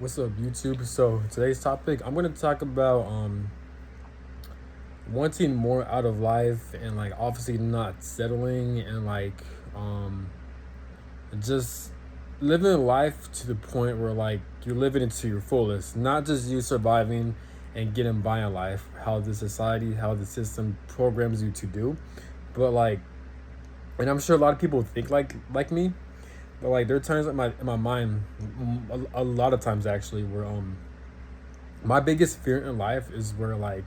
What's up, YouTube? So today's topic, I'm gonna talk about wanting more out of life and like obviously not settling and um just living life to the point where like you're living it to your fullest, not just you surviving and getting by in life, how the society, how the system programs you to do, but like, and I'm sure a lot of people think like me, but like there are times in my mind, a lot of times actually, where my biggest fear in life is where like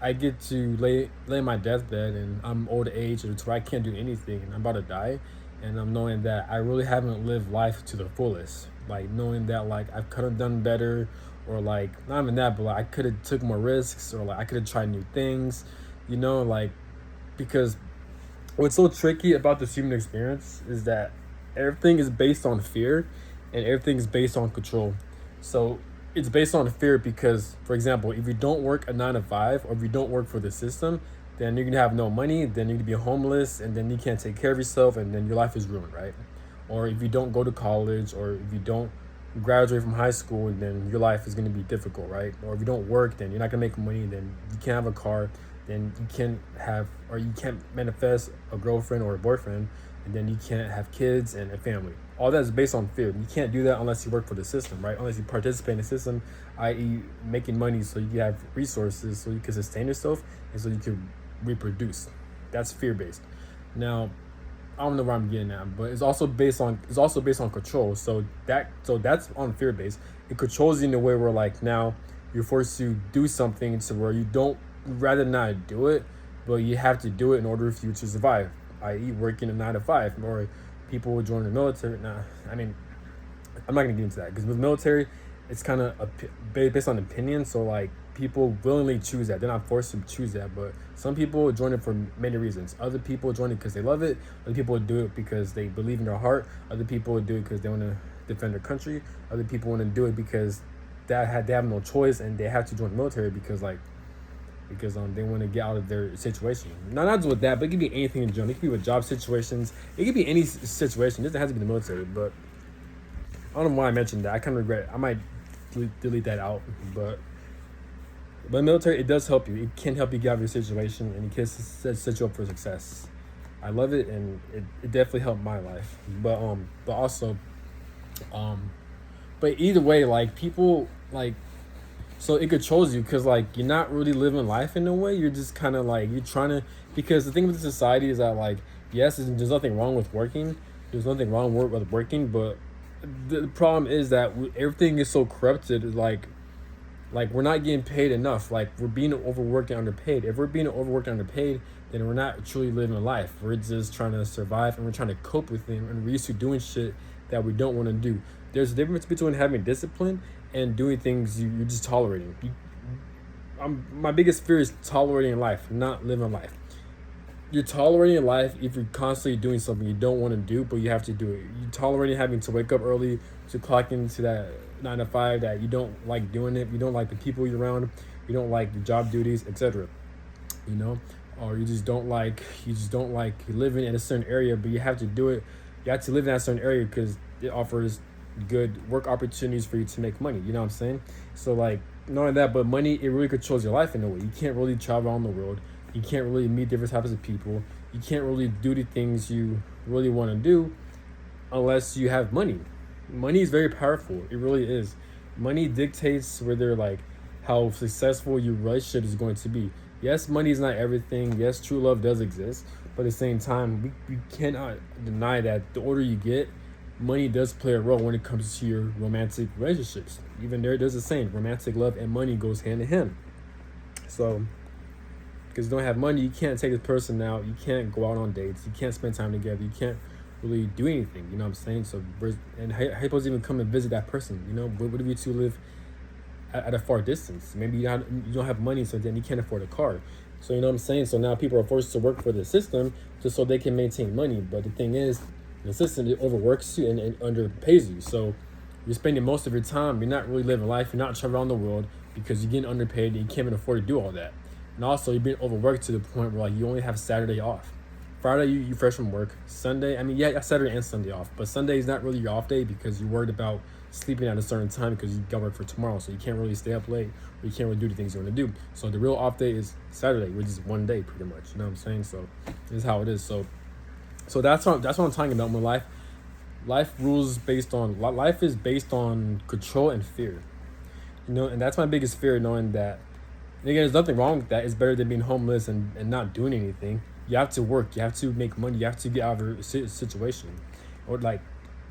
I get to lay in my deathbed and I'm old age to where I can't do anything and I'm about to die, and I'm knowing that I really haven't lived life to the fullest. Like knowing that like I could have done better, or like not even that, but like I could have took more risks, or like I could have tried new things, like because what's so tricky about this human experience is that everything is based on fear and everything is based on control. So it's based on fear because, for example, if you don't work a 9 to 5 or if you don't work for the system, then you're gonna have no money, then you're gonna be homeless, and then you can't take care of yourself, and then your life is ruined, right? Or if you don't go to college, or if you don't graduate from high school, then your life is gonna be difficult, right? Or if you don't work, then you're not gonna make money, then you can't have a car, then you can't have, or you can't manifest a girlfriend or a boyfriend, and then you can't have kids and a family. All that is based on fear. You can't do that unless you work for the system, right? Unless you participate in the system, i.e., making money so you have resources so you can sustain yourself and so you can reproduce. That's fear based. Now, I don't know where I'm getting at, but it's also based on control. So that's on fear based. It controls you in a way where like now you're forced to do something to where you don't rather not do it, but you have to do it in order for you to survive, i.e., working a 9 to 5, or people will join the military. Nah, I mean, I'm not gonna get into that because with military, it's kind of based on opinion. So like people willingly choose that; they're not forced to choose that. But some people join it for many reasons. Other people join it because they love it. Other people do it because they believe in their heart. Other people do it because they want to defend their country. Other people want to do it because they have no choice and they have to join the military because they want to get out of their situation. Not just with that, but it could be anything in general. It could be with job situations. It could be any situation. It doesn't have to be the military, but I don't know why I mentioned that. I kind of regret it. I might delete that out. But military, it does help you. It can help you get out of your situation, and it can set you up for success. I love it, and it definitely helped my life. But also, um, but either way, like people like, so it controls you because like you're not really living life in a way. You're just kind of like you're trying to, because the thing with the society is that like, yes, there's nothing wrong with working. There's nothing wrong with working, but the problem is that everything is so corrupted. Like we're not getting paid enough. Like we're being overworked and underpaid. If we're being overworked and underpaid, then we're not truly living life. We're just trying to survive and we're trying to cope with it, and we're used to doing shit that we don't want to do. There's a difference between having discipline and doing things you're just tolerating. My biggest fear is tolerating life, not living life. You're tolerating life if you're constantly doing something you don't want to do, but you have to do it. You're tolerating having to wake up early to clock into that 9 to 5 that you don't like doing it. You don't like the people you're around. You don't like the job duties, etc. You know, or you just don't like living in a certain area, but you have to do it. You have to live in that certain area because it offers good work opportunities for you to make money. You know what I'm saying? So like knowing that, but money, it really controls your life in a way. You can't really travel around the world. You can't really meet different types of people. You can't really do the things you really want to do unless you have money. Money is very powerful. It really is. Money dictates whether like how successful your relationship is going to be. Yes, money is not everything. Yes, true love does exist, but at the same time, we cannot deny that the older you get, money does play a role when it comes to your romantic relationships. Even there's a saying, romantic love and money goes hand in hand. So because you don't have money, you can't take this person out. You can't go out on dates. You can't spend time together. You can't really do anything. You know what I'm saying? So, and how you supposed to even come and visit that person? What if you two live at a far distance? Maybe you don't have money, so then you can't afford a car. So you know what I'm saying? So now people are forced to work for the system just so they can maintain money. But the thing is, the system, it overworks you and underpays you. So you're spending most of your time. You're not really living life. You're not traveling around the world because you're getting underpaid and you can't even afford to do all that. And also, you're being overworked to the point where like you only have Saturday off. Friday you fresh from work. Sunday, I mean, yeah, Saturday and Sunday off, but Sunday is not really your off day because you're worried about sleeping at a certain time because you got work for tomorrow, so you can't really stay up late or you can't really do the things you want to do. So the real off day is Saturday, which is one day pretty much. You know what I'm saying? So this is how it is. So that's what I'm talking about. My life rules based on life is based on control and fear. You know, and that's my biggest fear, knowing that, and again, there's nothing wrong with that. It's better than being homeless and not doing anything. You have to work. You have to make money. You have to get out of a situation. Or like,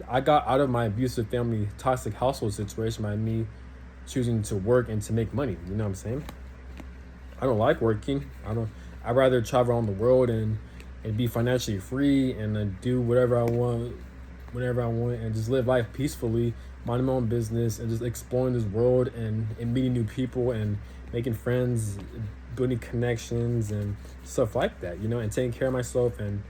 I got out of my abusive family, toxic household situation by me choosing to work and to make money. You know what I'm saying? I don't like working. I'd rather travel around the world and be financially free and do whatever I want, whenever I want, and just live life peacefully, minding my own business, and just exploring this world and meeting new people and making friends, building connections and stuff like that, you know, and taking care of myself and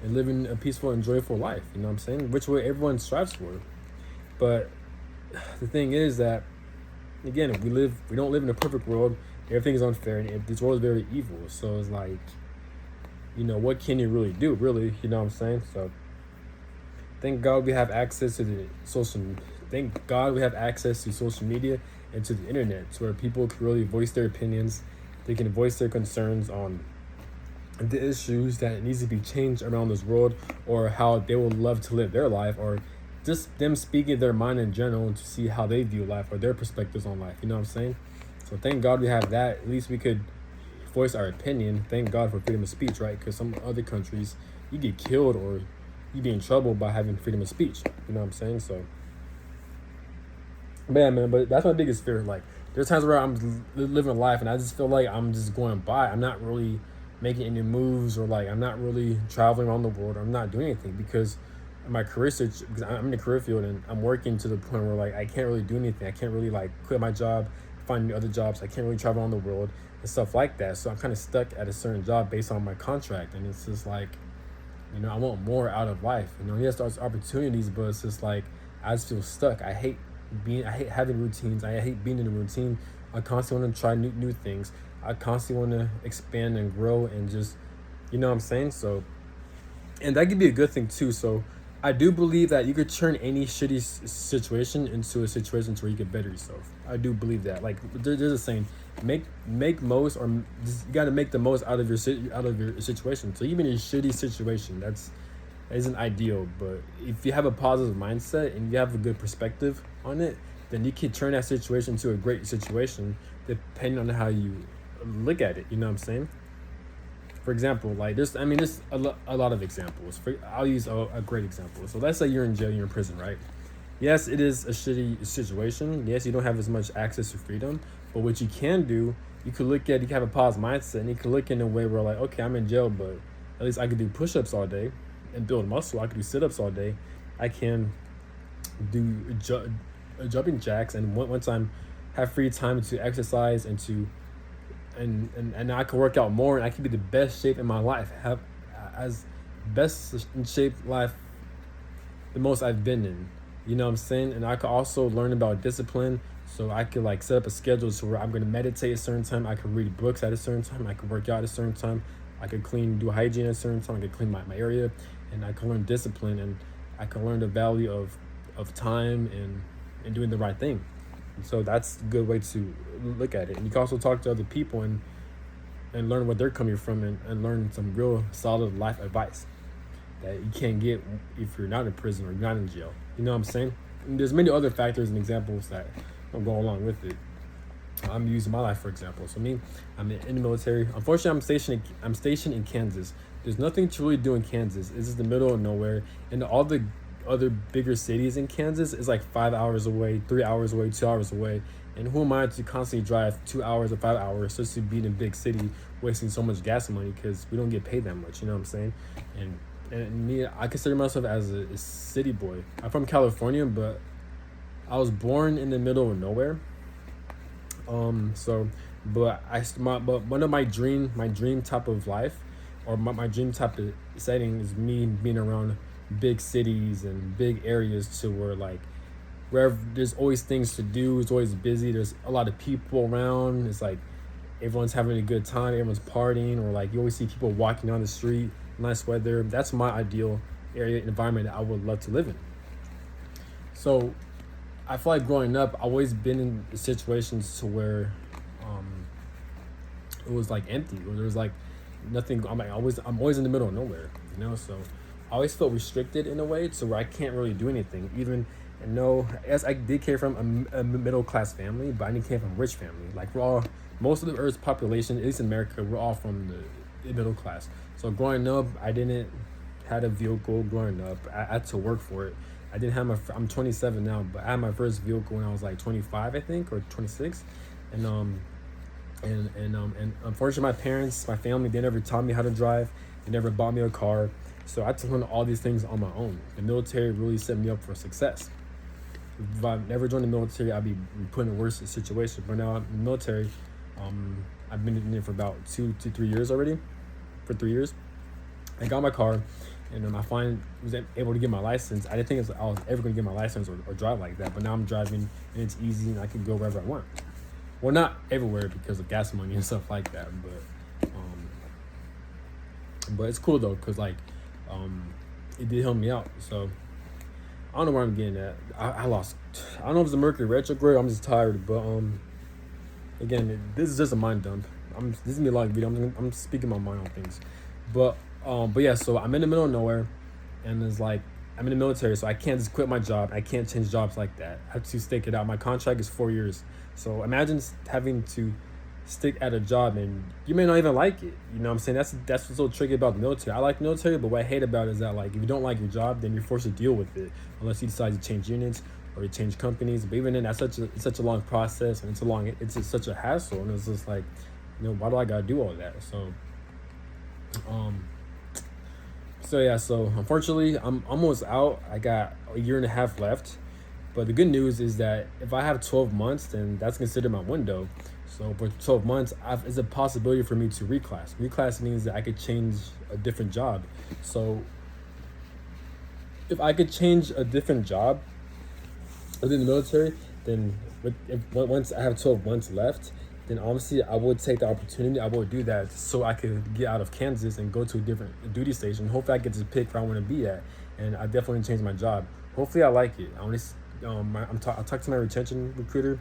living a peaceful and joyful life, you know what I'm saying? Which way everyone strives for. But the thing is that, again, we don't live in a perfect world. Everything is unfair, and this world is very evil. So it's like, you know, what can you really do, really? You know what I'm saying? So thank God we have access to thank God we have access to social media and to the internet, to where people can really voice their opinions. They can voice their concerns on the issues that needs to be changed around this world, or how they would love to live their life, or just them speaking their mind in general to see how they view life or their perspectives on life. You know what I'm saying? So thank God we have that. At least we could voice our opinion. Thank God for freedom of speech, right? Because some other countries, you get killed or you be in trouble by having freedom of speech. You know what I'm saying? So, man, but that's my biggest fear. Like, there's times where I'm living life and I just feel like I'm just going by. I'm not really making any moves, or like I'm not really traveling around the world. Or I'm not doing anything because my because I'm in the career field and I'm working to the point where like I can't really do anything. I can't really like quit my job, find new other jobs. I can't really travel around the world and stuff like that. So I'm kind of stuck at a certain job based on my contract, and it's just like, you know, I want more out of life. You know, yes, there's opportunities, but it's just like I just feel stuck. I hate having routines. I hate being in a routine. I constantly want to try new things. I constantly want to expand and grow and just, you know what I'm saying? So, and that could be a good thing too. So I do believe that you could turn any shitty situation into a situation where you can better yourself. I do believe that. Like, there's a saying, make most, or just, you got to make the most out of your situation. So even a shitty situation, that isn't ideal, but if you have a positive mindset and you have a good perspective on it, then you can turn that situation into a great situation depending on how you look at it. You know what I'm saying? For example, like there's a lot of examples. I'll use a great example. So let's say you're in jail, you're in prison, right? Yes, it is a shitty situation. Yes, you don't have as much access to freedom, but what you can do, you can have a positive mindset, and you can look in a way where like, okay, I'm in jail, but at least I could do push-ups all day and build muscle. I could do sit-ups all day. I can do jumping jacks, and once I'm have free time to exercise and to and I can work out more, and I can be the best shape in my life, have as best in shape life the most I've been in. You know what I'm saying? And I could also learn about discipline. So I could like set up a schedule so where I'm going to meditate at a certain time. I could read books at a certain time. I could work out at a certain time. I could do hygiene at a certain time. I could clean my area, and I can learn discipline, and I can learn the value of time and doing the right thing. And so that's a good way to look at it. And you can also talk to other people and learn where they're coming from, and learn some real solid life advice that you can't get if you're not in prison or you're not in jail. You know what I'm saying? And there's many other factors and examples that don't go along with it. I'm using my life for example. So me, I'm in the military. Unfortunately, I'm stationed in Kansas. There's nothing to really do in Kansas. This is the middle of nowhere, and all the other bigger cities in Kansas is like 5 hours away, 3 hours away, 2 hours away. And who am I to constantly drive 2 hours or 5 hours just to be in a big city, wasting so much gas money because we don't get paid that much. You know what I'm saying? And me, I consider myself as a city boy. I'm from California, but I was born in the middle of nowhere. But one of my dream type of life, or my dream type of setting, is me being around big cities and big areas, to where like wherever there's always things to do, it's always busy, there's a lot of people around, it's like everyone's having a good time, everyone's partying, or like you always see people walking down the street nice weather. That's my ideal area environment that I would love to live in. So I feel like growing up, I've always been in situations to where um, it was like empty, or there was like nothing. I'm always in the middle of nowhere, So I always felt restricted in a way, to where I can't really do anything. Even and no, as I did came from a middle class family, but I didn't came from a rich family. Like we're all, most of the Earth's population, at least in America, we're all from the middle class. So growing up, I didn't had a vehicle. Growing up, I had to work for it. I didn't have I'm 27 now, but I had my first vehicle when I was like 25, I think, or 26, and and unfortunately, my family, they never taught me how to drive. They never bought me a car, so I had to learn all these things on my own. The military really set me up for success. If I never joined the military, I'd be put in a worse situation. But now I'm in the military. I've been in it for about 2 to 3 years already. For 3 years, I got my car, and I was able to get my license. I didn't think I was ever going to get my license or drive like that. But now I'm driving, and it's easy, and I can go wherever I want. Well, not everywhere because of gas money and stuff like that, but it's cool though, because it did help me out. So I don't know where I'm getting at. I lost. I don't know if it's a Mercury retrograde. I'm just tired, but again, this is just a mind dump. This is gonna be a long video. I'm speaking my mind on things, but yeah. So I'm in the middle of nowhere, and it's like I'm in the military, so I can't just quit my job. I can't change jobs like that. I have to stick it out. My contract is 4 years. So imagine having to stick at a job and you may not even like it. You know what I'm saying? That's what's so tricky about the military. I like the military, but what I hate about it is that, like, if you don't like your job, then you're forced to deal with it unless you decide to change units or you change companies. But even then, it's such a long process, and it's just such a hassle. And it's just like, why do I gotta do all that? So yeah, so unfortunately, I'm almost out. I got a year and a half left. But the good news is that if I have 12 months, then that's considered my window. So for 12 months, it's a possibility for me to reclass. Reclass means that I could change a different job. So if I could change a different job within the military, then once I have 12 months left, then obviously I would take the opportunity. I would do that so I could get out of Kansas and go to a different duty station. Hopefully I get to pick where I want to be at, and I definitely change my job. Hopefully I like it. I talked to my retention recruiter.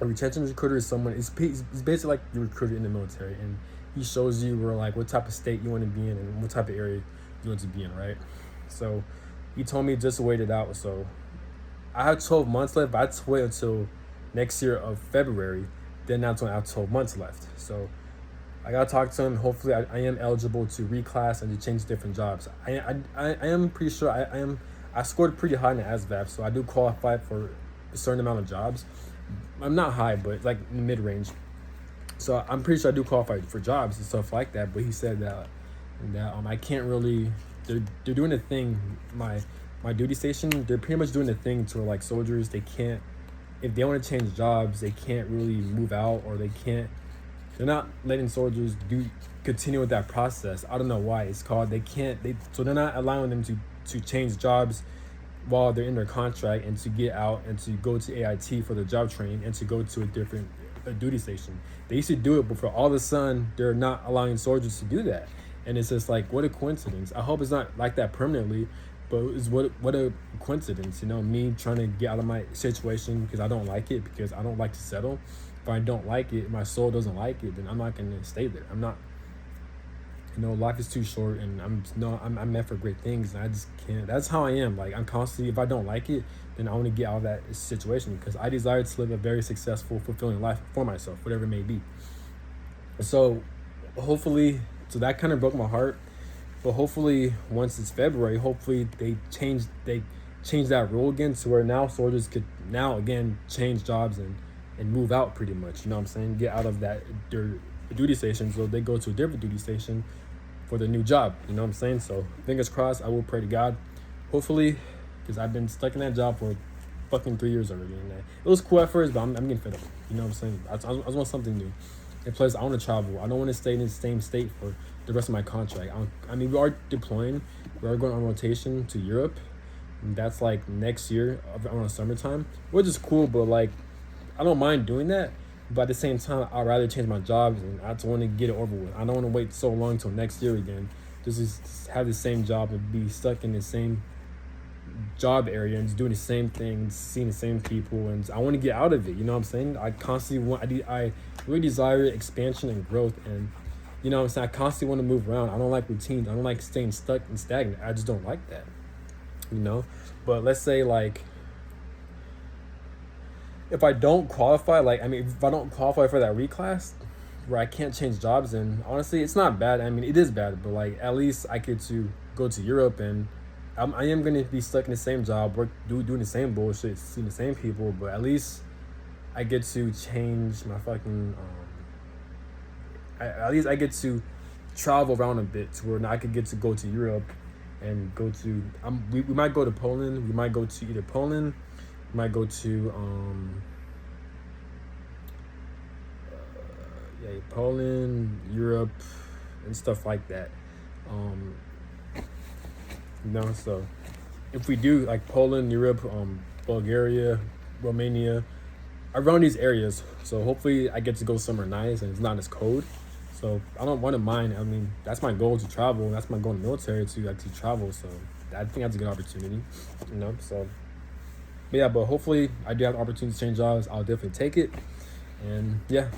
A retention recruiter is someone. It's basically like the recruiter in the military, and he shows you what type of state you want to be in and what type of area you want to be in, right? So he told me just to wait it out. So I have 12 months left, but I have to wait until next year of February. Then that's when I have 12 months left. So I gotta talk to him. Hopefully I am eligible to reclass and to change different jobs. I am pretty sure I scored pretty high in the ASVAB, so I do qualify for a certain amount of jobs. I'm not high, but it's like in the mid-range. So I'm pretty sure I do qualify for jobs and stuff like that. But he said that I can't really. They're doing a thing. My duty station, they're pretty much doing a thing to like soldiers. They can't, if they want to change jobs, they can't really move out, or they're not letting soldiers continue with that process. I don't know why it's called. So they're not allowing them to change jobs while they're in their contract, and to get out and to go to AIT for the job training and to go to a different duty station. They used to do it, but for all of a sudden, they're not allowing soldiers to do that. And it's just like, what a coincidence. I hope it's not like that permanently, but it's what a coincidence. Me trying to get out of my situation because I don't like it, because I don't like to settle. If I don't like it, my soul doesn't like it, then I'm not going to stay there. I'm not. Life is too short, and I'm meant for great things, and I just can't. That's how I am. Like, I'm constantly, if I don't like it, then I want to get out of that situation, because I desire to live a very successful, fulfilling life for myself, whatever it may be. So that kind of broke my heart. But hopefully, once it's February, hopefully they change that rule again, to where now soldiers could now again change jobs and move out pretty much. You know what I'm saying? Get out of their duty station, so they go to a different duty station for the new job. You know what I'm saying? So fingers crossed. I will pray to God. Hopefully, because I've been stuck in that job for fucking 3 years already. And it was cool at first, but I'm getting fed up. You know what I'm saying? I just want something new. And plus, I want to travel. I don't want to stay in the same state for the rest of my contract. We are deploying. We are going on rotation to Europe. And that's like next year around the summertime, which is cool, but like, I don't mind doing that. But at the same time, I'd rather change my jobs, and I just want to get it over with. I don't want to wait so long till next year again just have the same job and be stuck in the same job area and just doing the same thing, seeing the same people, and I want to get out of it. You know what I'm saying? I constantly want, I really desire expansion and growth, and you know what I'm saying. I constantly want to move around. I don't like routines. I don't like staying stuck and stagnant. I just don't like that. You know, but let's say like if I don't qualify, like I mean, if I don't qualify for that reclass where I can't change jobs, and honestly, it's not bad. I mean, it is bad, but like at least I get to go to Europe and I am gonna be stuck in the same job, doing the same bullshit, seeing the same people. But at least I get to change my fucking. At least I get to travel around a bit to where I could get to go to Europe and go to. We might go to Poland. We might go to either Poland. We might go to Poland, Europe, and stuff like that. You know, so if we do like Poland, Europe, Bulgaria, Romania, around these areas, so hopefully I get to go somewhere nice and it's not as cold. So I don't want to mind. I mean, that's my goal to travel. That's my goal in the military to travel. So I think that's a good opportunity, you know. So, but yeah, but hopefully I do have the opportunity to change jobs. I'll definitely take it, and yeah.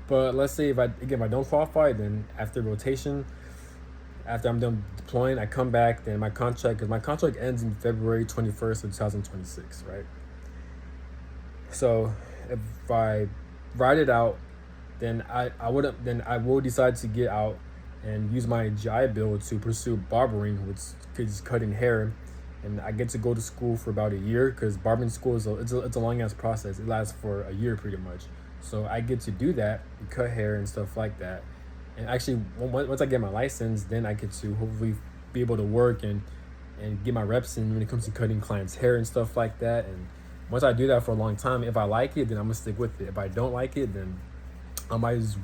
But let's say if I don't qualify, then after rotation, after I'm done deploying, I come back. Then my contract ends in February 21st of 2026, right? So if I ride it out, then I will decide to get out and use my GI Bill to pursue barbering, which is cutting hair, and I get to go to school for about a year because barbering school is a long ass process. It lasts for a year pretty much. So I get to do that, cut hair and stuff like that. And actually, once I get my license, then I get to hopefully be able to work and get my reps in when it comes to cutting clients' hair and stuff like that. And once I do that for a long time, if I like it, then I'm gonna stick with it. If I don't like it, then I might just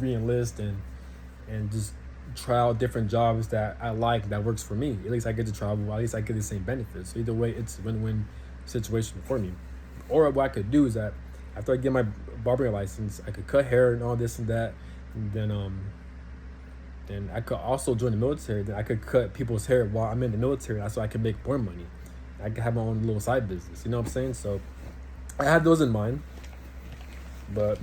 re-enlist and just try out different jobs that I like, that works for me. At least I get to travel. At least I get the same benefits. So either way, it's a win-win situation for me. Or what I could do is that after I get my barbering license, I could cut hair and all this and that. And then I could also join the military. Then I could cut people's hair while I'm in the military, so I can make more money. I could have my own little side business. You know what I'm saying? So I had those in mind. But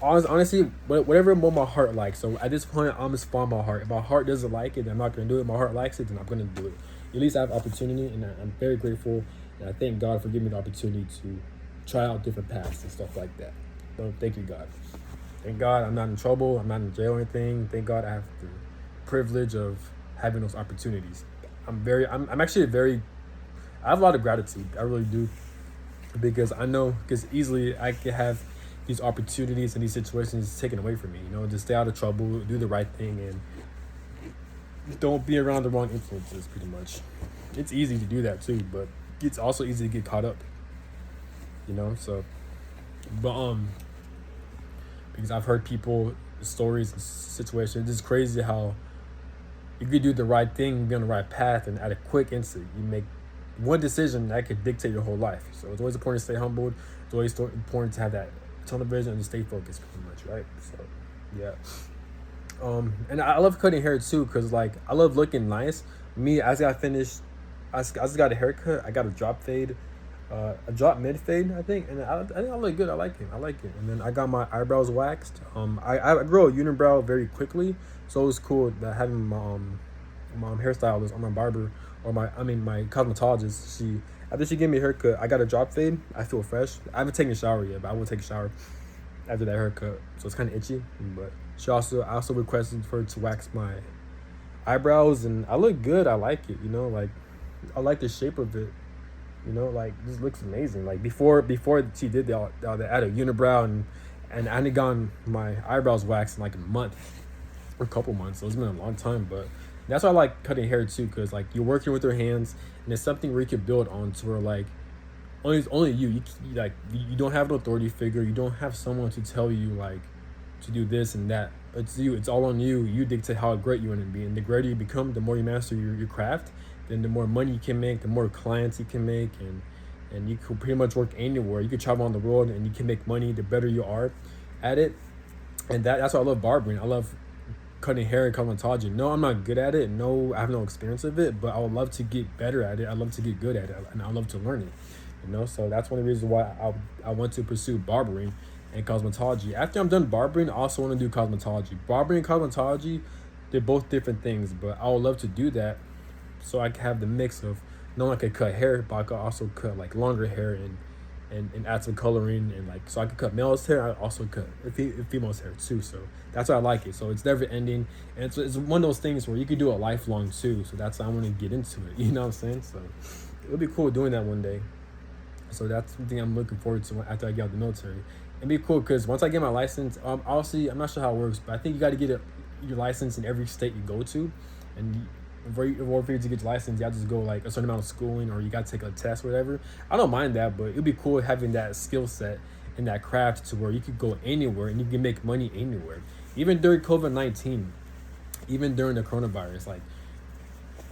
honestly, whatever my heart likes. So at this point, I'm just following my heart. If my heart doesn't like it, then I'm not gonna do it. If my heart likes it, then I'm gonna do it. At least I have opportunity, and I'm very grateful. And I thank God for giving me the opportunity to try out different paths and stuff like that. So thank you, God. Thank God I'm not in trouble. I'm not in jail or anything. Thank God I have the privilege of having those opportunities. I'm actually I have a lot of gratitude. I really do. Because easily I could have these opportunities and these situations taken away from me, you know, just stay out of trouble, do the right thing, and don't be around the wrong influences, pretty much. It's easy to do that too, but it's also easy to get caught up, you know, so, but, because I've heard people, stories and situations, it's crazy how you could do the right thing, be on the right path, and at a quick instant, you make one decision that could dictate your whole life. So it's always important to stay humbled. It's always important to have that tunnel vision and to stay focused, pretty much, right? So, yeah. And I love cutting hair too, cause like I love looking nice. Me, as I finished, I just got a haircut. I got a drop fade, a drop mid fade, I think, and I think I look good. I like it. And then I got my eyebrows waxed. I grow a unibrow very quickly, so it was cool that having my hairstylist or my barber or my cosmetologist, after she gave me a haircut, I got a drop fade. I feel fresh. I haven't taken a shower yet, but I will take a shower after that haircut. So it's kind of itchy. But I also requested for her to wax my eyebrows, and I look good. I like it. You know, like I like the shape of it. You know, like this looks amazing. Like before she did they added a unibrow, and I hadn't gotten my eyebrows waxed in like a month or a couple months. So it's been a long time, but that's why I like cutting hair too, because like you're working with your hands, and it's something where you can build on to where like only you don't have an authority figure. You don't have someone to tell you like to do this and that. It's you. It's all on you. You dictate how great you want to be, and the greater you become, the more you master your craft, then the more money you can make, the more clients you can make, and you can pretty much work anywhere. You can travel on the world and you can make money the better you are at it. And that's why I love barbering. I love cutting hair and cosmetology. No, I'm not good at it. No, I have no experience of it, but I would love to get better at it. I love to get good at it, and I love to learn it. So that's one of the reasons why I want to pursue barbering and cosmetology. After I'm done barbering, I also want to do cosmetology. Barbering and cosmetology, they're both different things, but I would love to do that so I can have the mix of not only I could cut hair, but I could also cut like longer hair and add some coloring, and like so I could cut male's hair. I also cut female's hair too. So that's why I like it. So it's never ending, and it's one of those things where you could do a lifelong too. So that's why I want to get into it. You know what I'm saying? So it would be cool doing that one day. So that's something I'm looking forward to after I get out of the military. It'd be cool because once I get my license, obviously I'm not sure how it works, but I think you got to get your license in every state you go to, and for you to get your license, you have to go like a certain amount of schooling, or you got to take a test or whatever. I don't mind that, but it'd be cool having that skill set and that craft to where you could go anywhere and you can make money anywhere. Even during COVID-19, even during the coronavirus, like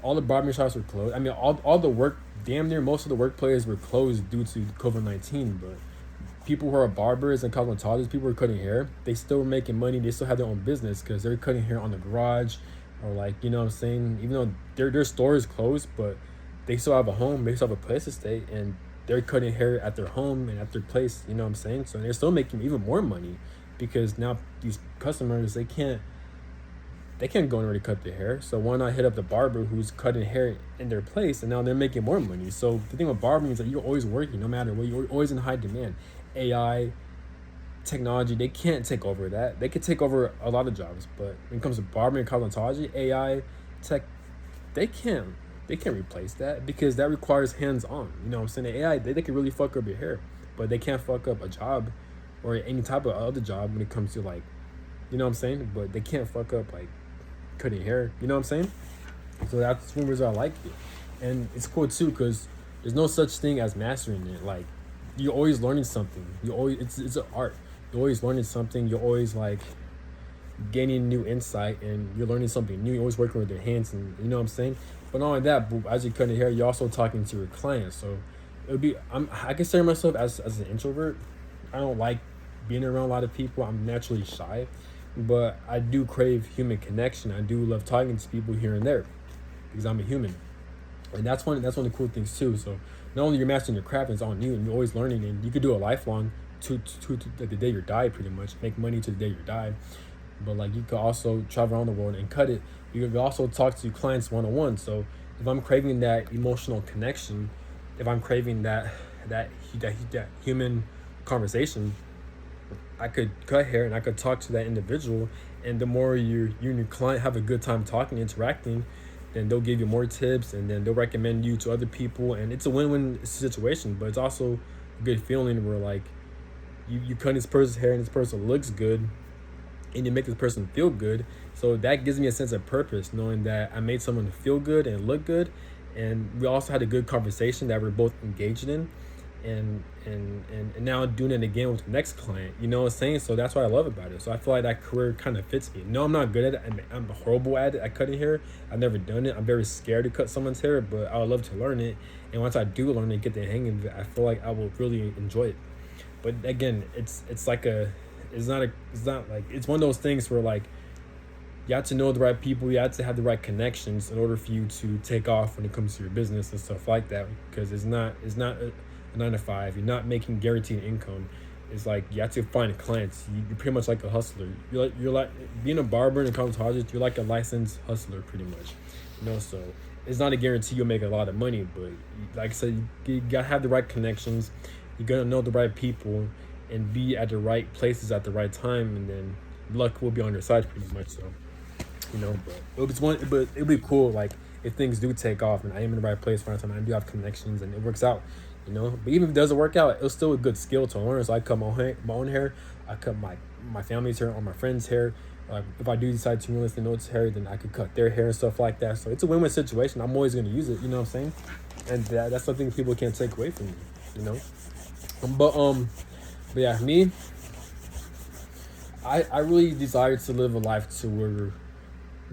all the barbering shops were closed. I mean, all the work, damn near most of the workplaces were closed due to COVID-19, but people who are barbers and cosmetologists, people who are cutting hair, they still were making money. They still had their own business because they're cutting hair on the garage, or like, you know what I'm saying? Even though their store is closed, but they still have a home, they still have a place to stay, and they're cutting hair at their home and at their place, you know what I'm saying? So they're still making even more money because now these customers, they can't go anywhere to cut their hair. So why not hit up the barber who's cutting hair in their place, and now they're making more money. So the thing with barbering is that you're always working, no matter what. You're always in high demand. AI, technology, they can't take over that. They could take over a lot of jobs, but when it comes to barbering and cosmetology, AI, tech, they can't replace that because that requires hands-on. You know what I'm saying? The AI, they can really fuck up your hair, but they can't fuck up a job or any type of other job when it comes to like, you know what I'm saying? But they can't fuck up like cutting hair, you know what I'm saying? So that's one reason I like it. And it's cool too because there's no such thing as mastering it. Like, you're always learning something. It's an art. You're always learning something. You're always like gaining new insight, and you're learning something new. You're always working with your hands, and you know what I'm saying. But not only that, but as you're cutting hair, you're also talking to your clients. So it would be I consider myself as an introvert. I don't like being around a lot of people. I'm naturally shy, but I do crave human connection. I do love talking to people here and there because I'm a human, and that's one of the cool things too. So not only you're mastering your craft, it's on you, and you're always learning, and you could do a lifelong to like the day you die, pretty much make money to the day you die. But like you could also travel around the world and cut it. You could also talk to clients one-on-one. So if I'm craving that emotional connection, if I'm craving that human conversation, I could cut hair and I could talk to that individual. And the more you and your client have a good time talking, interacting, then they'll give you more tips, and then they'll recommend you to other people, and it's a win-win situation. But it's also a good feeling where like you cut this person's hair and this person looks good, and you make this person feel good. So that gives me a sense of purpose, knowing that I made someone feel good and look good, and we also had a good conversation that we're both engaged in, and now doing it again with the next client, you know what I'm saying? So that's what I love about it. So I feel like that career kind of fits me. No, I'm not good at it. I'm horrible at it, at cutting hair. I've never done it. I'm very scared to cut someone's hair, but I would love to learn it. And once I do learn it, get the hang of it, I feel like I will really enjoy it. But again, it's not like, it's one of those things where like you have to know the right people, you have to have the right connections in order for you to take off when it comes to your business and stuff like that. Because it's not a 9 to 5. You're not making guaranteed income. It's like you have to find clients. You're pretty much like a hustler. You're like being a barber and a cosmetologist. You're like a licensed hustler, pretty much. So it's not a guarantee you'll make a lot of money, but like I said, you gotta have the right connections. You gotta know the right people and be at the right places at the right time, and then luck will be on your side, pretty much. So but it'd be cool like if things do take off and I am in the right place for the time, I do have connections and it works out. But even if it doesn't work out, it's still a good skill to learn. So I cut my own hair, I cut my family's hair or my friend's hair. If I do decide to enlist the notes hair, then I could cut their hair and stuff like that. So it's a win-win situation. I'm always going to use it, you know what I'm saying? And that's something people can't take away from me, But yeah, me, I really desire to live a life to where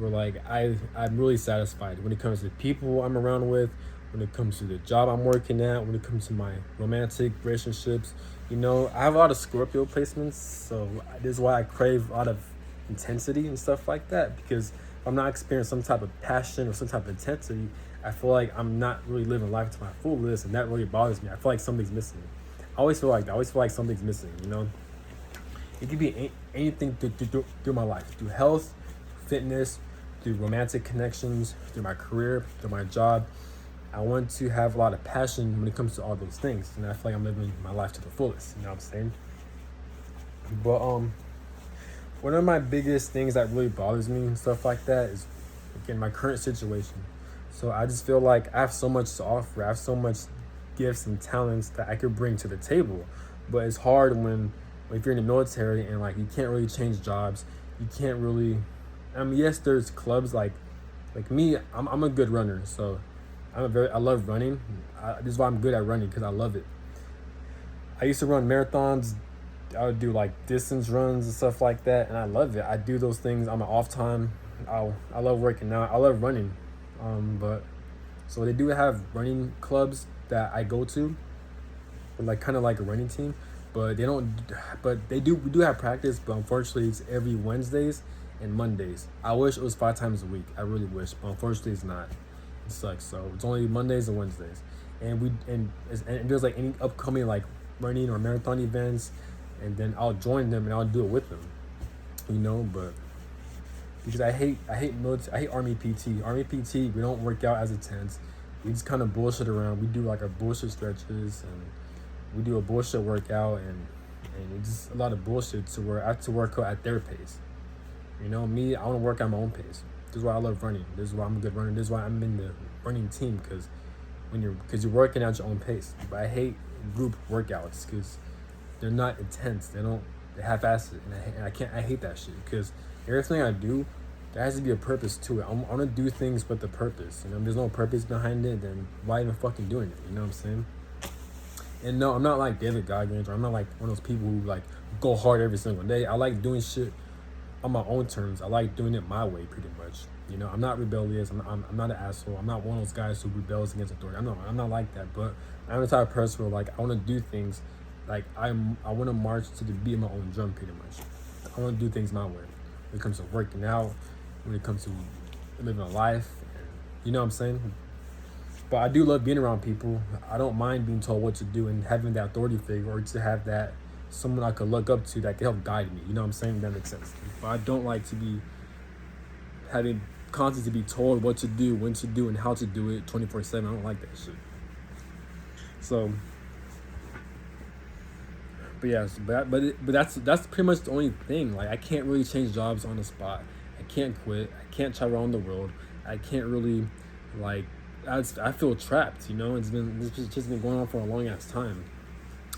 like I'm really satisfied when it comes to people I'm around with, when it comes to the job I'm working at, when it comes to my romantic relationships. I have a lot of Scorpio placements, so this is why I crave a lot of intensity and stuff like that, because if I'm not experiencing some type of passion or some type of intensity, I feel like I'm not really living life to my fullest, and that really bothers me. I feel like something's missing. I always feel like something's missing. It could be anything through my life, through health, fitness, through romantic connections, through my career, through my job. I want to have a lot of passion when it comes to all those things, and I feel like I'm living my life to the fullest. You know what I'm saying? But one of my biggest things that really bothers me and stuff like that is, again, my current situation. So I just feel like I have so much to offer. I have so much gifts and talents that I could bring to the table, but it's hard when if you're in the military and like you can't really change jobs. You can't really. I mean, yes, there's clubs like me. I'm a good runner, so I love running. This is why I'm good at running, because I love it. I used to run marathons. I would do like distance runs and stuff like that, and I love it. I do those things on my off time. I love working out. I love running, but so they do have running clubs that I go to, like kind of like a running team, but they don't. But we do have practice, but unfortunately it's every Wednesdays and Mondays. I wish it was 5 times a week. I really wish, but unfortunately it's not. It sucks. So it's only Mondays and Wednesdays, and there's like any upcoming like running or marathon events, and then I'll join them and I'll do it with them, but because I hate military, I hate Army PT. Army PT, we don't work out as intense. We just kind of bullshit around. We do like our bullshit stretches, and we do a bullshit workout, and it's just a lot of bullshit to where I have to work out at their pace. Me, I want to work at my own pace. This is why I love running. This is why I'm a good runner. This is why I'm in the running team, because you're working at your own pace. But I hate group workouts because they're not intense. They half-ass it, and I hate that shit, because everything I do, there has to be a purpose to it. I want to do things with a purpose. If there's no purpose behind it, then why even fucking doing it? You know what I'm saying? And no, I'm not like David Goggins, or I'm not like one of those people who like go hard every single day. I like doing shit on my own terms. I like doing it my way, pretty much. I'm not rebellious. I'm not an asshole. I'm not one of those guys who rebels against authority. I'm not like that. But I'm the type of person where like I want to do things like I want to march to the beat of my own drum, pretty much. I want to do things my way. When it comes to working out, when it comes to living a life, and, you know what I'm saying? But I do love being around people. I don't mind being told what to do and having that authority figure, or to have that someone I could look up to that can help guide me. You know what I'm saying? That makes sense. But I don't like to be having constantly to be told what to do, when to do, and how to do it 24/7. I don't like that shit. So, but yes, but that's pretty much the only thing. Like I can't really change jobs on the spot. I can't quit. I can't travel around the world. I can't really like. I feel trapped. It's just been going on for a long ass time.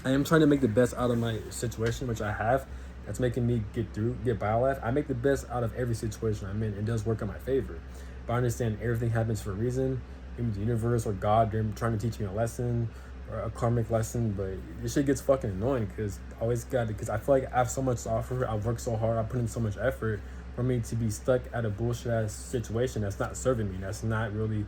I am trying to make the best out of my situation, which I have. That's making me get by life. I make the best out of every situation I'm in. It does work in my favor. But I understand everything happens for a reason. Maybe the universe or God, they're trying to teach me a lesson or a karmic lesson. But this shit gets fucking annoying, because I feel like I have so much to offer. I've worked so hard. I put in so much effort for me to be stuck at a bullshit ass situation that's not serving me. That's not really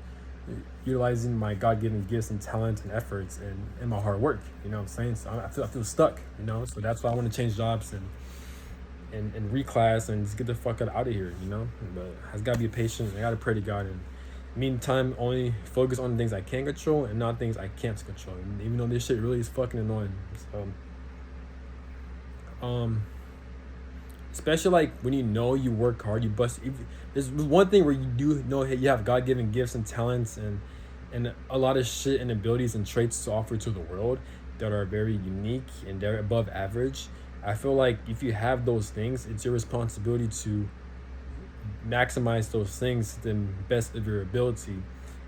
utilizing my God-given gifts and talents and efforts and my hard work. You know what I'm saying? So I feel stuck, so that's why I want to change jobs and reclass and just get the fuck out of here, but I just gotta be patient. I gotta pray to God, and meantime only focus on the things I can control and not things I can't control, and even though this shit really is fucking annoying. So especially like when you work hard, you bust. There's one thing where you do know, hey, you have God-given gifts and talents and a lot of shit and abilities and traits to offer to the world that are very unique and they're above average. I feel like if you have those things, it's your responsibility to maximize those things to the best of your ability,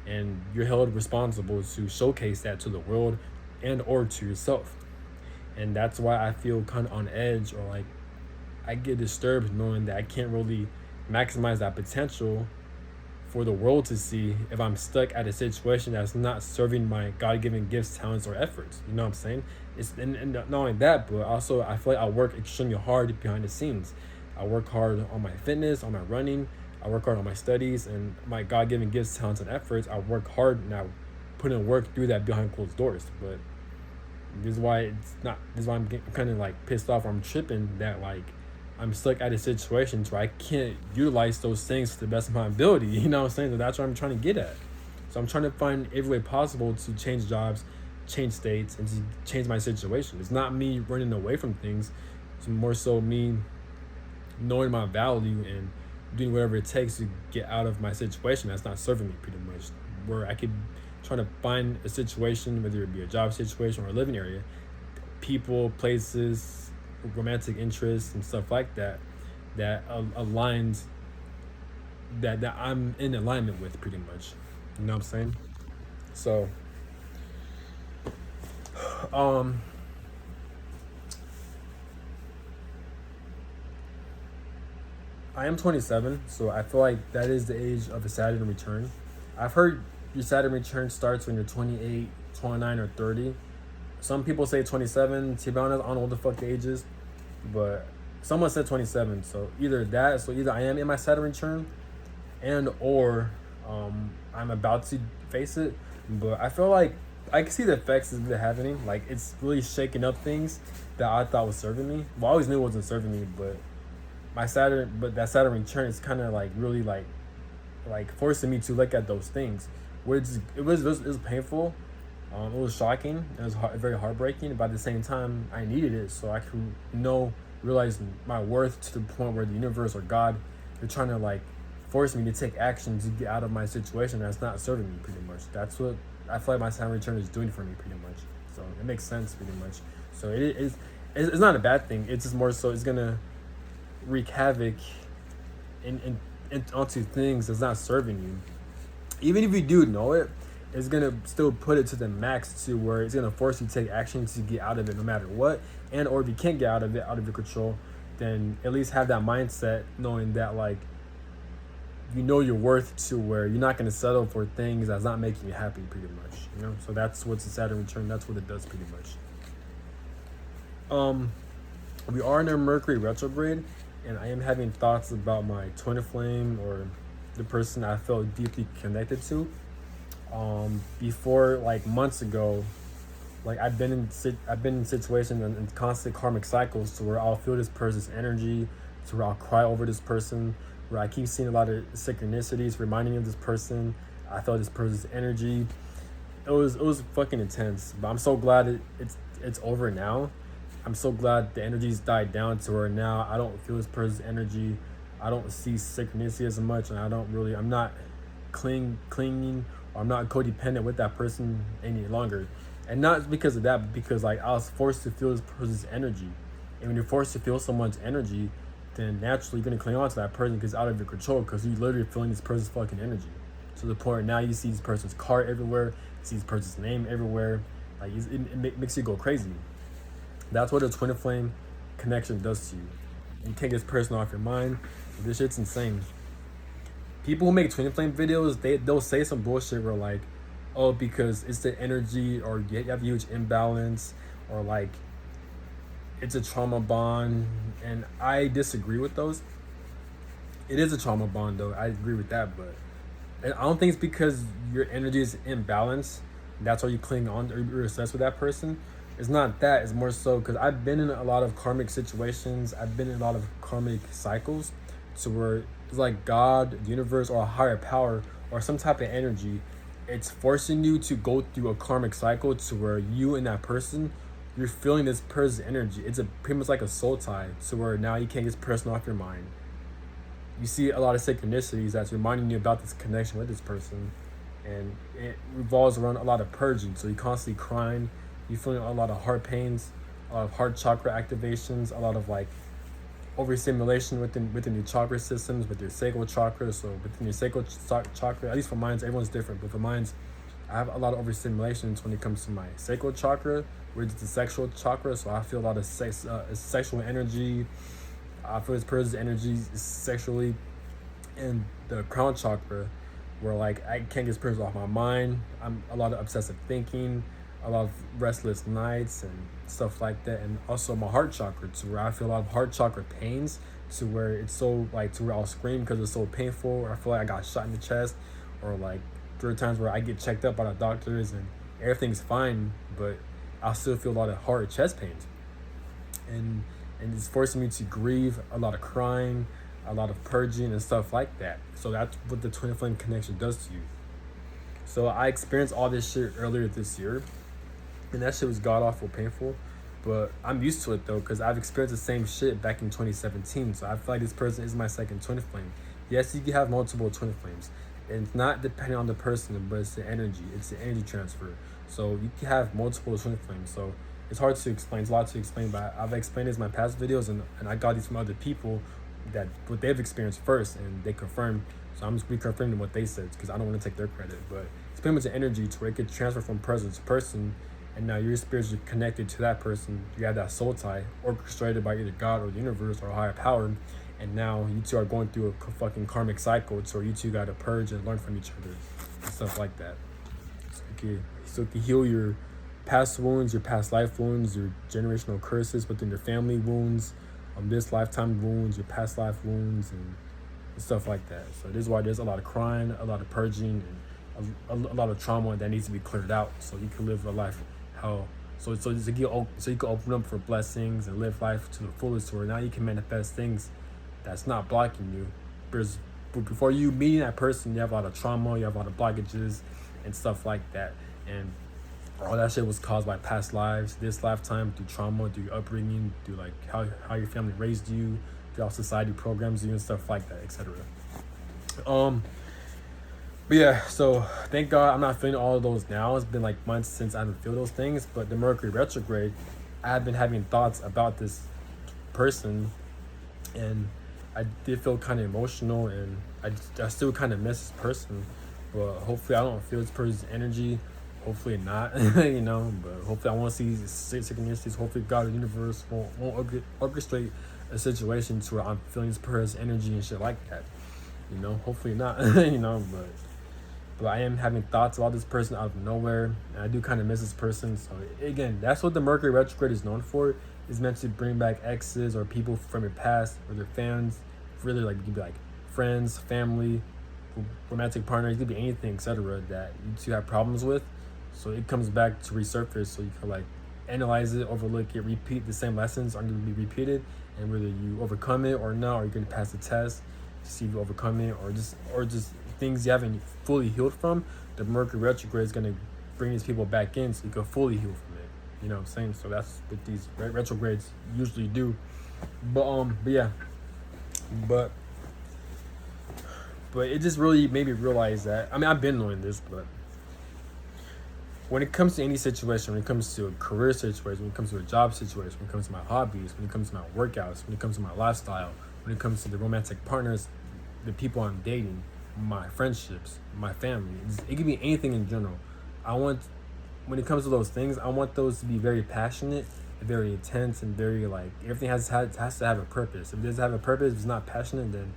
and you're held responsible to showcase that to the world and or to yourself. And that's why I feel kind of on edge, or like I get disturbed knowing that I can't really maximize that potential for the world to see if I'm stuck at a situation that's not serving my God-given gifts, talents, or efforts. You know what I'm saying? And not only that, but also I feel like I work extremely hard behind the scenes. I work hard on my fitness, on my running. I work hard on my studies and my God-given gifts, talents, and efforts. I work hard and I put in work through that behind closed doors. But this is why I'm kind of like pissed off, or I'm tripping that like I'm stuck at a situation where I can't utilize those things to the best of my ability. You know what I'm saying? So that's what I'm trying to get at. So I'm trying to find every way possible to change jobs, change states, and to change my situation. It's not me running away from things. It's more so me knowing my value and doing whatever it takes to get out of my situation that's not serving me pretty much. Where I could try to find a situation, whether it be a job situation or a living area, people, places, romantic interests, and stuff like that, that aligns, that I'm in alignment with pretty much. You know what I'm saying? So, um, I am 27, so I feel like that is the age of a Saturn return. I've heard your Saturn return starts when you're 28, 29, or 30. Some people say 27. To be honest, I don't know what the fuck the age is, but someone said 27. So either that, so either I am in my Saturn return, and or I'm about to face it. But I feel like I can see the effects of it happening. Like it's really shaking up things that I thought was serving me. Well, I always knew it wasn't serving me, but that Saturn return is kind of like really like forcing me to look at those things. Which it was painful. It was shocking. It was very heartbreaking. But at the same time, I needed it so I could realize my worth to the point where the universe or God, they're trying to like force me to take action to get out of my situation that's not serving me pretty much. That's what I feel like my Saturn return is doing for me pretty much. So it makes sense pretty much. So it is. It's not a bad thing. It's just more so it's gonna wreak havoc onto things that's not serving you. Even if you do know it, it's gonna still put it to the max to where it's gonna force you to take action to get out of it no matter what. And or if you can't get out of it, out of your control, then at least have that mindset knowing that like you know your worth to where you're not gonna settle for things that's not making you happy pretty much. You know? So that's what's a Saturn return, that's what it does pretty much. We are in a Mercury retrograde, and I am having thoughts about my twin flame or the person I felt deeply connected to. Before like months ago, like I've been in situations and constant karmic cycles to where I'll feel this person's energy, to where I'll cry over this person, where I keep seeing a lot of synchronicities reminding me of this person. I felt this person's energy. It was fucking intense, but I'm so glad it's over now. I'm so glad the energies died down to where now I don't feel this person's energy. I don't see synchronicity as much, and I'm not clinging, or I'm not codependent with that person any longer. And not because of that, but because like I was forced to feel this person's energy. And when you're forced to feel someone's energy, then naturally you're gonna cling on to that person because it's out of your control, because you're literally feeling this person's fucking energy. To the point where now you see this person's car everywhere, you see this person's name everywhere. Like it makes you go crazy. That's what a twin flame connection does to you. You can't get this person off your mind. This shit's insane. People who make twin flame videos, they'll say some bullshit where like, oh, because it's the energy, or you have a huge imbalance, or like it's a trauma bond. And I disagree with those. It is a trauma bond though. I agree with that, but I don't think it's because your energy is imbalanced. That's why you cling on or you're obsessed with that person. It's not that. It's more so because I've been in a lot of karmic situations. I've been in a lot of karmic cycles, to where it's like God, the universe, or a higher power, or some type of energy. It's forcing you to go through a karmic cycle to where you and that person, you're feeling this person's energy. It's pretty much like a soul tie, to where now you can't get this person off your mind. You see a lot of synchronicities that's reminding you about this connection with this person, and it revolves around a lot of purging. So you're constantly crying. You're feeling a lot of heart pains, a lot of heart chakra activations, a lot of like overstimulation within your chakra systems, with your sacral chakra. So within your sacral chakra, at least for mine, everyone's different, but for mine, I have a lot of overstimulations when it comes to my sacral chakra, which is the sexual chakra. So I feel a lot of sexual energy. I feel this person's energy sexually, and the crown chakra, where like I can't get this person off my mind. I'm a lot of obsessive thinking, a lot of restless nights and stuff like that. And also my heart chakra, to where I feel a lot of heart chakra pains, to where it's so like, to where I'll scream because it's so painful, or I feel like I got shot in the chest, or like there are times where I get checked up by the doctors and everything's fine, but I'll still feel a lot of heart chest pains. And and it's forcing me to grieve, a lot of crying, a lot of purging and stuff like that. So that's what the twin flame connection does to you. So I experienced all this shit earlier this year, and that shit was god awful painful. But I'm used to it though, because I've experienced the same shit back in 2017. So I feel like this person is my second twin flame. Yes, you can have multiple twin flames. And it's not depending on the person, but it's the energy. It's the energy transfer. So you can have multiple twin flames. So it's hard to explain. It's a lot to explain, but I've explained this in my past videos, and I got these from other people that what they've experienced first, and they confirmed. So I'm just reconfirming what they said because I don't want to take their credit. But it's pretty much an energy to where it could transfer from person to person, and now you're spiritually connected to that person. You have that soul tie orchestrated by either God or the universe or a higher power, and now you two are going through a fucking karmic cycle, so you two got to purge and learn from each other and stuff like that. So it can heal your past wounds, your past life wounds, your generational curses within your family wounds, this lifetime wounds, your past life wounds, and stuff like that. So this is why there's a lot of crying, a lot of purging, and a lot of trauma that needs to be cleared out, so you can live a life how so you can open up for blessings and live life to the fullest, where now you can manifest things that's not blocking you. Because before you meeting that person, you have a lot of trauma, you have a lot of blockages and stuff like that, and all that shit was caused by past lives, this lifetime, through trauma, through your upbringing, through like how your family raised you, through how society programs you and stuff like that, etc. But yeah, so thank God I'm not feeling all of those now. It's been like months since I haven't feel those things. But the Mercury retrograde, I have been having thoughts about this person, and I did feel kind of emotional, and I still kind of miss this person. But hopefully I don't feel this person's energy. Hopefully not, you know. But hopefully I want to see synchronicities. Hopefully God or the universe won't orchestrate a situation to where I'm feeling this person's energy and shit like that. You know, hopefully not, you know, but I am having thoughts about this person out of nowhere, and I do kind of miss this person. So again, that's what the Mercury retrograde is known for. It's meant to bring back exes or people from your past or their fans. Really, like, you could be like friends, family, romantic partners, it could be anything, etc. that you two have problems with. So it comes back to resurface, so you can like analyze it, overlook it, repeat the same lessons are going to be repeated, and whether you overcome it or not, or you're going to pass the test to see if you overcome it, or just things you haven't fully healed from. The Mercury retrograde is going to bring these people back in so you can fully heal from it. You know what I'm saying? So that's what these retrogrades usually do. But yeah, but it just really made me realize that, I mean, I've been knowing this, but when it comes to any situation, when it comes to a career situation, when it comes to a job situation, when it comes to my hobbies, when it comes to my workouts, when it comes to my lifestyle, when it comes to the romantic partners, the people I'm dating, my friendships, my family, it could be anything in general. When it comes to those things, I want those to be very passionate, very intense, and very like, everything has to have a purpose. If it doesn't have a purpose, if it's not passionate, then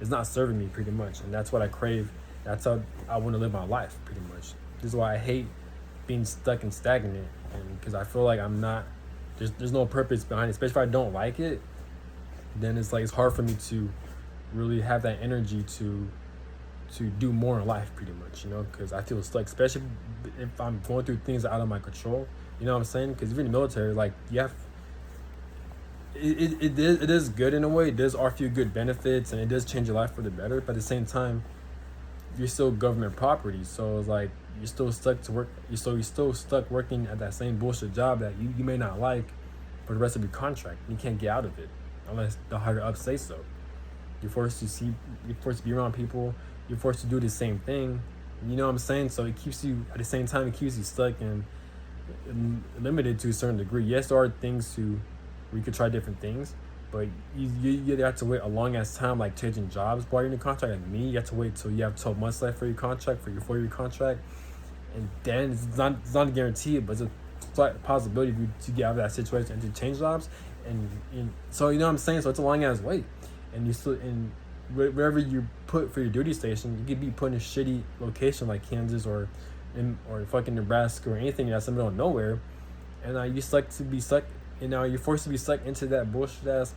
it's not serving me pretty much. And that's what I crave. That's how I want to live my life pretty much. This is why I hate being stuck and stagnant, and because I feel like I'm not, there's no purpose behind it. Especially if I don't like it, then it's like it's hard for me to really have that energy to do more in life pretty much, you know, because I feel stuck, especially if I'm going through things out of my control, you know what I'm saying? Because if you're in the military, like, you have it is good in a way. It does offer you good benefits, and it does change your life for the better, but at the same time you're still government property, so it's like you're still stuck to work. You're still stuck working at that same bullshit job that you may not like for the rest of your contract. You can't get out of it unless the higher ups say so. You're forced to be around people. You're forced to do the same thing. You know what I'm saying? So it keeps you, at the same time, it keeps you stuck and limited to a certain degree. Yes, there are things where you could try different things, but you have to wait a long ass time, like changing jobs while you're in the contract. Like me, you have to wait till you have 12 months left for your contract, for your 4-year contract, and then it's not a guarantee, but it's a slight possibility of you to get out of that situation and to change jobs, and so you know what I'm saying. So it's a long ass wait, and you still in wherever you put for your duty station, you could be put in a shitty location like Kansas or fucking Nebraska or anything that's in the middle of nowhere, and you're forced to be stuck into that bullshit ass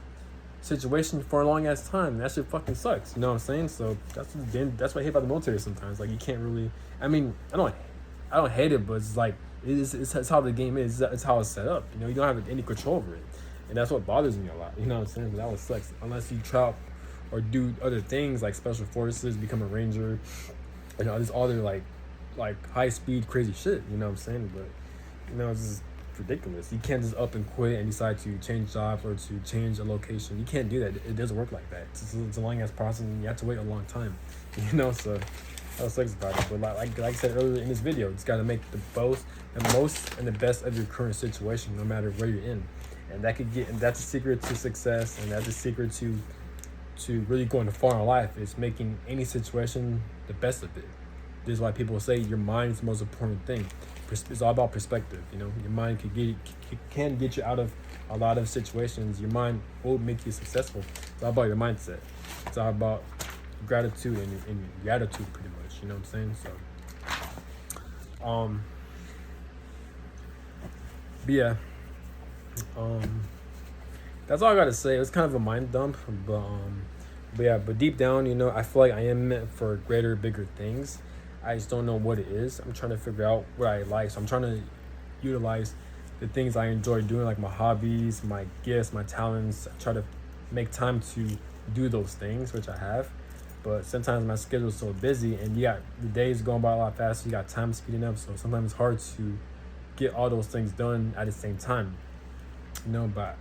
situation for a long ass time. That shit fucking sucks. You know what I'm saying? So that's what I hate about the military sometimes. Like, you can't really. I mean, I don't hate it, but it's like it's how the game is. It's how it's set up. You know, you don't have any control over it. And that's what bothers me a lot. You know what I'm saying? But that would sucks. Unless you try out or do other things like special forces, become a ranger, you know, there's other like high speed crazy shit. You know what I'm saying? But you know, it's just ridiculous. You can't just up and quit and decide to change jobs or to change a location. You can't do that. It doesn't work like that. It's a long ass process, and you have to wait a long time. You know, so that sucks about it. But like I said earlier in this video, it's got to make the most and the best of your current situation, no matter where you're in. And that's a secret to success, and that's a secret to really going far in life, is making any situation the best of it. This is why people say your mind is the most important thing. It's all about perspective. You know, your mind can get you out of a lot of situations. Your mind will make you successful. It's all about your mindset. It's all about gratitude and your attitude, pretty much. You know what I'm saying? So, but yeah, that's all I gotta say. It was kind of a mind dump, but deep down, you know, I feel like I am meant for greater, bigger things. I just don't know what it is. I'm trying to figure out what I like. So I'm trying to utilize the things I enjoy doing, like my hobbies, my gifts, my talents. I try to make time to do those things, which I have. But sometimes my schedule is so busy, and the days going by a lot faster. You got time speeding up, so sometimes it's hard to get all those things done at the same time. You know, but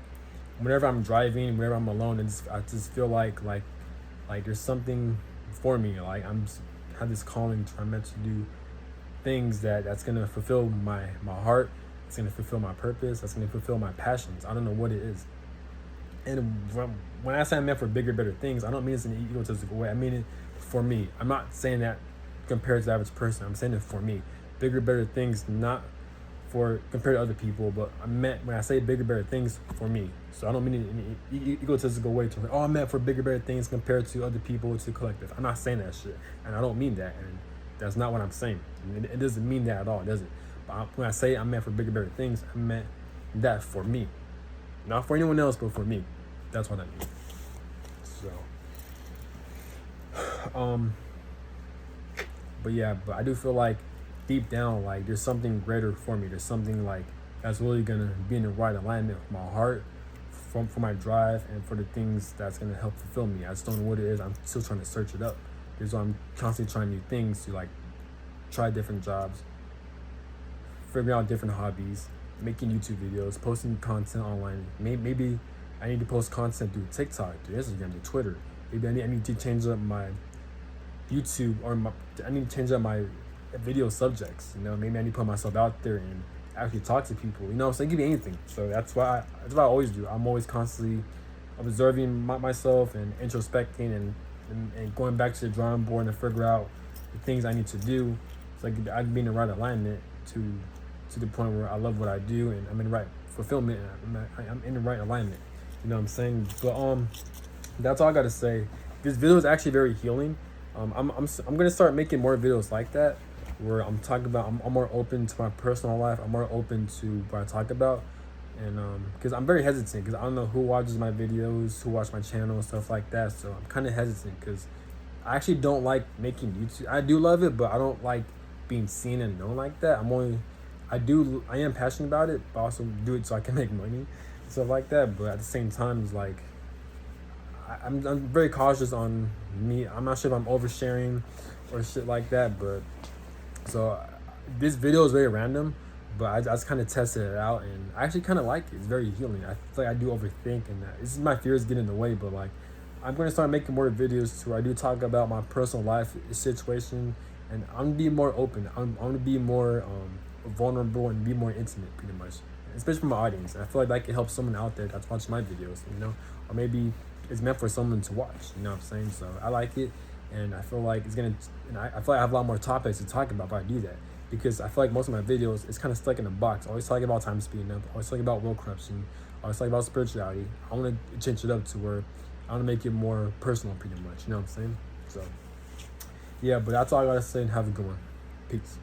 whenever I'm driving, whenever I'm alone, I just feel like there's something for me. Like have this calling to I'm meant to do things that's gonna fulfill my heart. It's gonna fulfill my purpose. That's gonna fulfill my passions. I don't know what it is. And when I say I'm meant for bigger, better things, I don't mean it's in an egotistical way. I mean it for me. I'm not saying that compared to the average person. I'm saying it for me. Bigger, better things, not for compared to other people, but when I say bigger, better things, for me. So I don't mean it in an egotistical way to I'm meant for bigger, better things compared to other people, to collective. I'm not saying that shit, and I don't mean that, and that's not what I'm saying. It doesn't mean that at all, does it? But when I say I'm meant for bigger, better things, I meant that for me, not for anyone else, but for me. That's what I mean. So, but I do feel like deep down, like there's something greater for me. There's something like that's really gonna be in the right alignment with my heart, for my drive, and for the things that's gonna help fulfill me. I just don't know what it is. I'm still trying to search it up. Because I'm constantly trying new things, to like try different jobs, figuring out different hobbies, making YouTube videos, posting content online. Maybe I need to post content through TikTok, through Instagram, through Twitter. Maybe I need to change up my YouTube, or I need to change up my video subjects. You know, maybe I need to put myself out there and actually talk to people. You know, so it could be anything. So that's what I always do. I'm always constantly observing myself and introspecting and going back to the drawing board and figure out the things I need to do. So I'd be in the right alignment to the point where I love what I do, and I'm in the right fulfillment. I'm in the right alignment. You know what I'm saying? But that's all I gotta say. This video is actually very healing. I'm gonna start making more videos like that, where I'm talking about, I'm more open to my personal life. I'm more open to what I talk about, and because I'm very hesitant, because I don't know who watches my videos, who watch my channel, and stuff like that. So I'm kind of hesitant, because I actually don't like making YouTube. I do love it, but I don't like being seen and known like that. I am passionate about it, but I also do it so I can make money and stuff like that. But at the same time, it's like I'm very cautious on me. I'm not sure if I'm oversharing or shit like that, but so this video is very random, but I just kind of tested it out, and I actually kind of like it. It's very healing. I feel like I do overthink, and this is my fears getting in the way, but like I'm going to start making more videos where I do talk about my personal life situation, and I'm going to be more open. I'm going to be more vulnerable and be more intimate, pretty much, especially for my audience. And I feel like that could help someone out there that's watching my videos, you know, or maybe it's meant for someone to watch, you know what I'm saying? So I like it, and I feel like it's gonna, and I feel like I have a lot more topics to talk about if I do that, because I feel like most of my videos is kind of stuck in a box. Always talking about time speeding up, always talking about world corruption, always talking about spirituality. I want to change it up to where I want to make it more personal, pretty much, you know what I'm saying? So yeah, but that's all I gotta say, and have a good one. Peace.